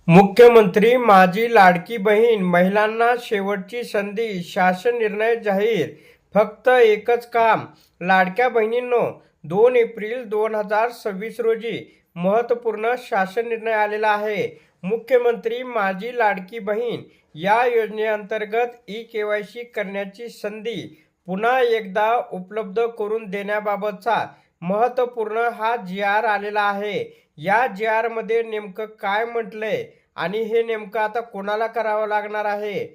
मुख्यमंत्री माझी लाडकी बहीण महिलांना शेवटची संधी शासन निर्णय जाहीर फक्त एकच काम लाडक्या बहिणींनो 2 एप्रिल 2026 रोजी महत्त्वपूर्ण शासन निर्णय आलेला आहे। मुख्यमंत्री माझी लाडकी बहीण या योजनेअंतर्गत ई-केवायसी करण्याची संधी पुन्हा एकदा उपलब्ध करून देण्याबाबतचा महत्त्वपूर्ण हा जी-आर आलेला आहे। या जी-आर मध्ये नेमकं काय म्हटलंय आणि हे नेमकं आता कोणाला करावं लागणार आहे,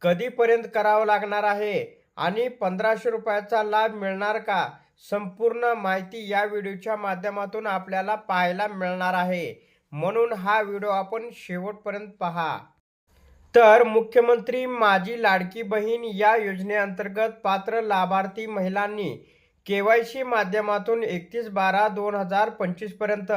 कधीपर्यंत करावं लागणार आहे आणि 1500 रुपयाचा लाभ मिळणार का, संपूर्ण माहिती या व्हिडिओच्या माध्यमातून आपल्याला पाहायला मिळणार आहे। म्हणून हा व्हिडिओ आपण शेवटपर्यंत पहा। तर मुख्यमंत्री माझी लाडकी बहीण या योजनेअंतर्गत पात्र लाभार्थी महिलांनी केवायसी माध्यमातून 31/12/2025 पर्यंत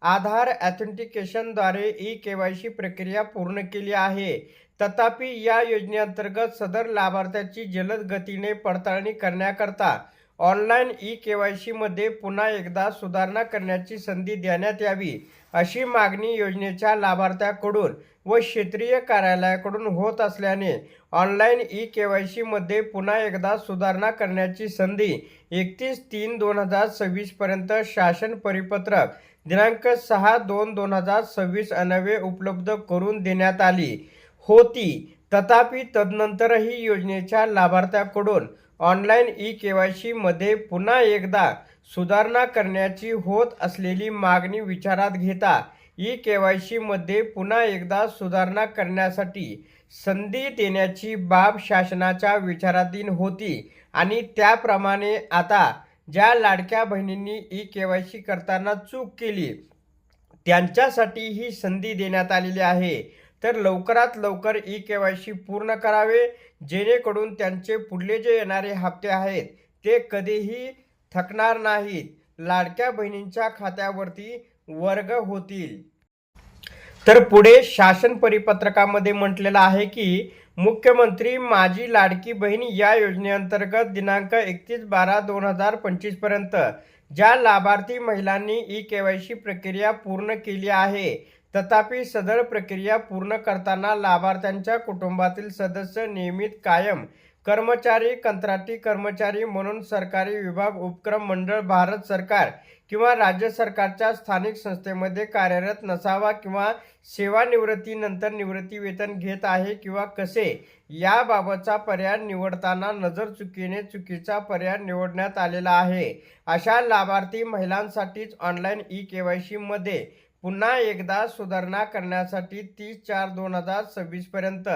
आधार ऑथेंटिकेशनद्वारे ई-केवायसी प्रक्रिया पूर्ण केली आहे। तथापि या योजनेअंतर्गत सदर लाभार्थ्याची जलद गतीने पडताळणी करण्याकरता ऑनलाईन ई-केवायसी मध्ये पुन्हा एकदा सुधारणा करण्याची संधी देण्यात यावी, अशी मागणी योजनेच्या लाभार्थ्याकडून व क्षेत्रीय कार्यालयाकडून होत असल्याने ऑनलाईन ई-केवायसी मध्ये पुन्हा एकदा सुधारणा करण्याची संधी 31/3/2026 पर्यंत शासन परिपत्रक दिनांक 6/2/2026 अन्वये उपलब्ध करून देण्यात आली होती। तथापि तदनंतरही योजनेच्या लाभार्थ्याकडून ऑनलाईन ई-केवायसी मध्ये पुन्हा एकदा सुधारणा करण्याची होत असलेली मागणी विचारात घेता ई-केवायसी मध्ये पुन्हा एकदा सुधारणा करण्यासाठी संधी देण्याची बाब शासनाच्या विचाराधीन होती आणि त्याप्रमाणे आता ज्या लाडक्या बहिणींनी ई-केवायसी करताना चूक केली त्यांच्यासाठी ही संधी देण्यात आलेली आहे। तर लवकरात लवकर ई-केवायसी पूर्ण करावे, जेणेकरून त्यांचे पुढले जे येणारे हप्ते आहेत ते कधीही थकणार नाहीत, लाडक्या बहिणींच्या खात्यावरती वर्ग होतील। तर पुढे शासन परिपत्रकामध्ये म्हटलेलं आहे की मुख्यमंत्री माझी लाडकी बहीण या योजनेअंतर्गत दिनांक 31/12/2025 पर्यंत ज्या लाभार्थी महिलांनी ई-केवायसी प्रक्रिया पूर्ण केली आहे, तथापि सदर प्रक्रिया पूर्ण करताना लाभार्थ्यांच्या कुटुंबातील सदस्य नियमित कायम कर्मचारी, कंत्राटी कर्मचारी म्हणून सरकारी विभाग, उपक्रम मंडळ, भारत सरकार किंवा राज्य सरकारच्या स्थानिक संस्थेमध्ये कार्यरत नसावा किंवा सेवानिवृत्तीनंतर निवृत्ती वेतन घेत आहे किंवा कसे, याबाबतचा पर्याय निवडताना नजरचुकीने चुकीचा पर्याय निवडण्यात आलेला आहे। अशा लाभार्थी महिलांसाठीच ऑनलाईन ई-केवायसी मध्ये पुन्हा एकदा सुधारणा करण्यासाठी 30/4/2026 पर्यंत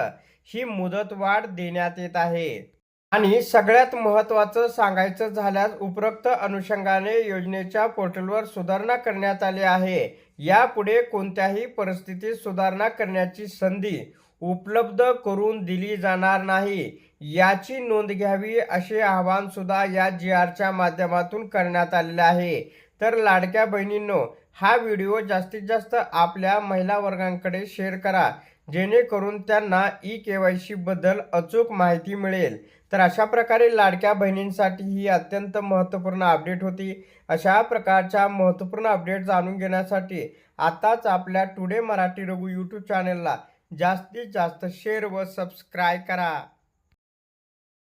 ही मुदतवाढ देण्यात येत आहे। आणि सगळ्यात महत्त्वाचं सांगायचं झाल्यास उपरोक्त अनुषंगाने योजनेच्या पोर्टलवर सुधारणा करण्यात आली आहे। यापुढे कोणत्याही परिस्थितीत सुधारणा करण्याची संधी उपलब्ध करून दिली जाणार नाही, याची नोंद घ्यावी, असे आवाहन सुद्धा या जी-आरच्या माध्यमातून करण्यात आलेले आहे। तर लाडक्या बहिणींनो, हा व्हिडिओ जास्तीत जास्त आपल्या महिला वर्गांकडे शेअर करा, जेणेकरून त्यांना ई-केवायसी बद्दल अचूक माहिती मिळेल। तर अशा प्रकारे लाडक्या बहिणींसाठी ही अत्यंत महत्त्वपूर्ण अपडेट होती। अशा प्रकारच्या महत्त्वपूर्ण अपडेट जाणून घेण्यासाठी आताच आपल्या टुडे मराठी रघु यूट्यूब चॅनलला जास्तीत जास्त शेअर व सबस्क्राईब करा।